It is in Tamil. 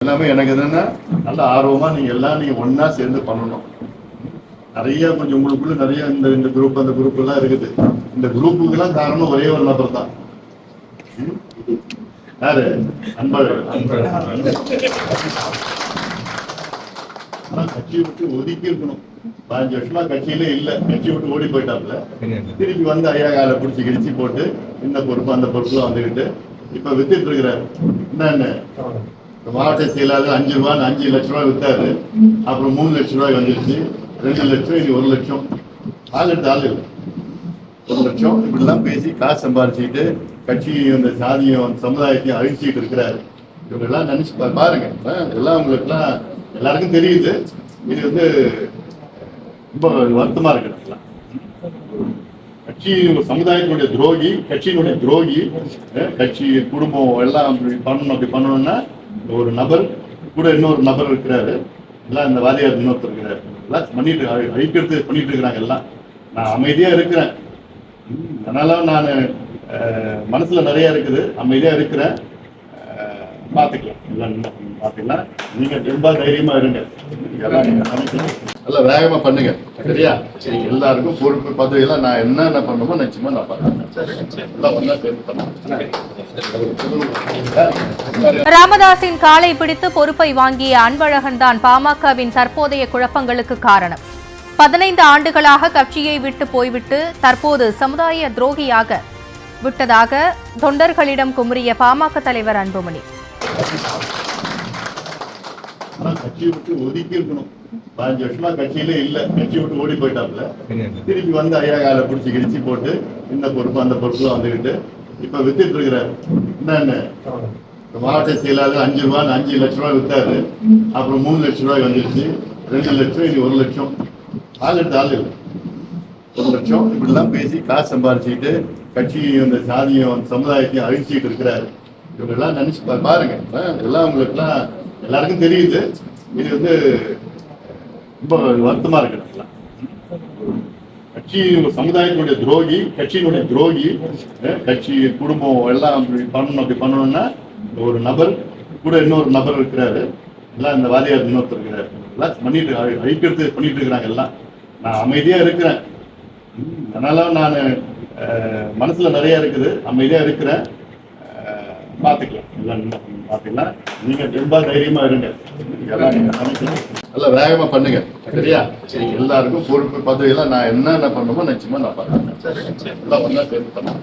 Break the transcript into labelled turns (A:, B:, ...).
A: எல்லாமே எனக்கு என்னன்னா நல்ல ஆர்வமா நீங்க எல்லாம் நீங்க ஒன்னா சேர்ந்து பண்ணணும். நிறைய கொஞ்சம் உங்களுக்குள்ள நிறைய இந்த குரூப் அந்த குரூப் எல்லாம் இருக்குது. இந்த குரூப்புக்கு எல்லாம் காரணம் ஒரே ஒரு நபர் தான். யாரு? கட்சியை விட்டு ஒதுக்கி இருக்கணும். 15 வருஷமா கட்சியிலே இல்ல, கட்சியை விட்டு ஓடி போயிட்டாப்ல. திருப்பி வந்து ஐயா காலை பிடிச்சி கிடிச்சு போட்டு இந்த பொறுப்பு அந்த பொறுப்புல வந்துகிட்டு இப்ப வித்துட்டு இருக்கிறாரு. என்னன்னு மாவட்ட செயலாளர் 5 ரூபாய் 5 லட்சம் ரூபாய் வித்தாரு. அப்புறம் 3 லட்சம் ரூபாய் வந்துருச்சு. 2 லட்சம், இனி 1 லட்சம். ஆள் எடுத்து ஆள் இல்லை. 1 லட்சம் இப்படிலாம் பேசி காசு சம்பாரிச்சுக்கிட்டு கட்சியும் அந்த சாதியும் சமுதாயத்தையும் அழிச்சுக்கிட்டு இருக்கிறாரு. இவங்க எல்லாம் நினைச்சு பாருங்க. எல்லாம் உங்களுக்குலாம் எல்லாருக்கும் தெரியுது. இது வந்து ரொம்ப வருத்தமா இருக்கு. கட்சி சமுதாயத்தினுடைய துரோகி, கட்சியினுடைய துரோகி, கட்சி குடும்பம் எல்லாம் அப்படி பண்ணணும்னா ஒரு நபர் கூட இன்னொரு நபர் இருக்கிறாரு. எல்லாம் இந்த வாதியார் இன்னொருத்தர் இருக்கிறாரு. எல்லாம் பண்ணிட்டு அழிக்கிறது பண்ணிட்டு இருக்கிறாங்க. எல்லாம் நான் அமைதியா இருக்கிறேன். அதனால நான் மனசுல நிறைய இருக்குது, அமைதியா இருக்கிறேன். பார்த்துக்கலாம், எல்லாம் பார்த்துக்கலாம். நீங்க ரொம்ப தைரியமா இருங்க. நல்லா வேகமா பண்ணுங்க, சரியா? சரி, எல்லாருக்கும் பொறுப்பு பதவி எல்லாம் நான் என்னென்ன பண்ணணுமோ நிச்சயமா நான் பண்ணுறேன்.
B: ராமதாஸின் காலை பிடித்து பொறுப்பை வாங்கிய அன்பழகன் தான் பாமகவின் தற்போதைய குழப்பங்களுக்கு காரணம். 15 ஆண்டுகளாக கட்சியை விட்டு போய்விட்டு தற்போது சமுதாய துரோகியாக விட்டதாக தொண்டர்களிடம் குமுறிய பாமக தலைவர் அன்புமணி.
A: கட்சியை விட்டு ஒதுக்கி இருக்கணும். 15 வருஷமா கட்சியிலே இல்ல, கட்சியை விட்டு ஓடி போயிட்டாப்ல. திருப்பி வந்து ஐயா காலை பிடிச்சி கிடிச்சு போட்டு இந்த பொறுப்பு அந்த பொறுப்புல வந்துகிட்டு இப்ப வித்துட்டு இருக்கிறாரு. என்னன்னு மாவட்ட செயலாளர் 5 ரூபாய் 5 லட்சம் ரூபாய் வித்தாரு. அப்புறம் 3 லட்சம் ரூபாய் வந்துருச்சு. 2 லட்சம், இனி 1 லட்சம். ஆள் எடுத்து ஆள் இல்லை. 1 லட்சம் இப்படிலாம் பேசி காசு சம்பாரிச்சுக்கிட்டு கட்சியும் அந்த சாதியும் சமுதாயத்தையும் அழிச்சுக்கிட்டு இருக்கிறாரு. இவங்க எல்லாம் நினைச்சு பாருங்க. எல்லாம் உங்களுக்குலாம் எல்லாருக்கும் தெரியுது. இது வந்து ரொம்ப வருத்தமா இருக்கு. கட்சி சமுதாயத்தினுடைய துரோகி, கட்சியினுடைய துரோகி, கட்சி குடும்பம் எல்லாம் அப்படி பண்ணணும்னா ஒரு நபர் கூட இன்னொரு நபர் இருக்கிறாரு. எல்லாம் இந்த வாதியார் இன்னொருத்தர் இருக்கிறாரு. எல்லாம் பண்ணிட்டு அழிக்கிறது பண்ணிட்டு இருக்கிறாங்க. எல்லாம் நான் அமைதியா இருக்கிறேன். அதனால நான் மனசுல நிறைய இருக்குது, அமைதியா இருக்கிறேன். பார்த்துக்கலாம், எல்லாம் பார்த்துக்கலாம். நீங்க ரொம்ப தைரியமா இருங்க. நல்லா வேகமா பண்ணுங்க, சரியா? சரி, எல்லாருக்கும் பொறுப்பு பதவி எல்லாம் நான் என்னென்ன பண்ணணுமோ நிச்சயமா நான் பண்ணுறேன். எல்லாம் ஒன்னா சேர்ந்து பண்ணுறேன்.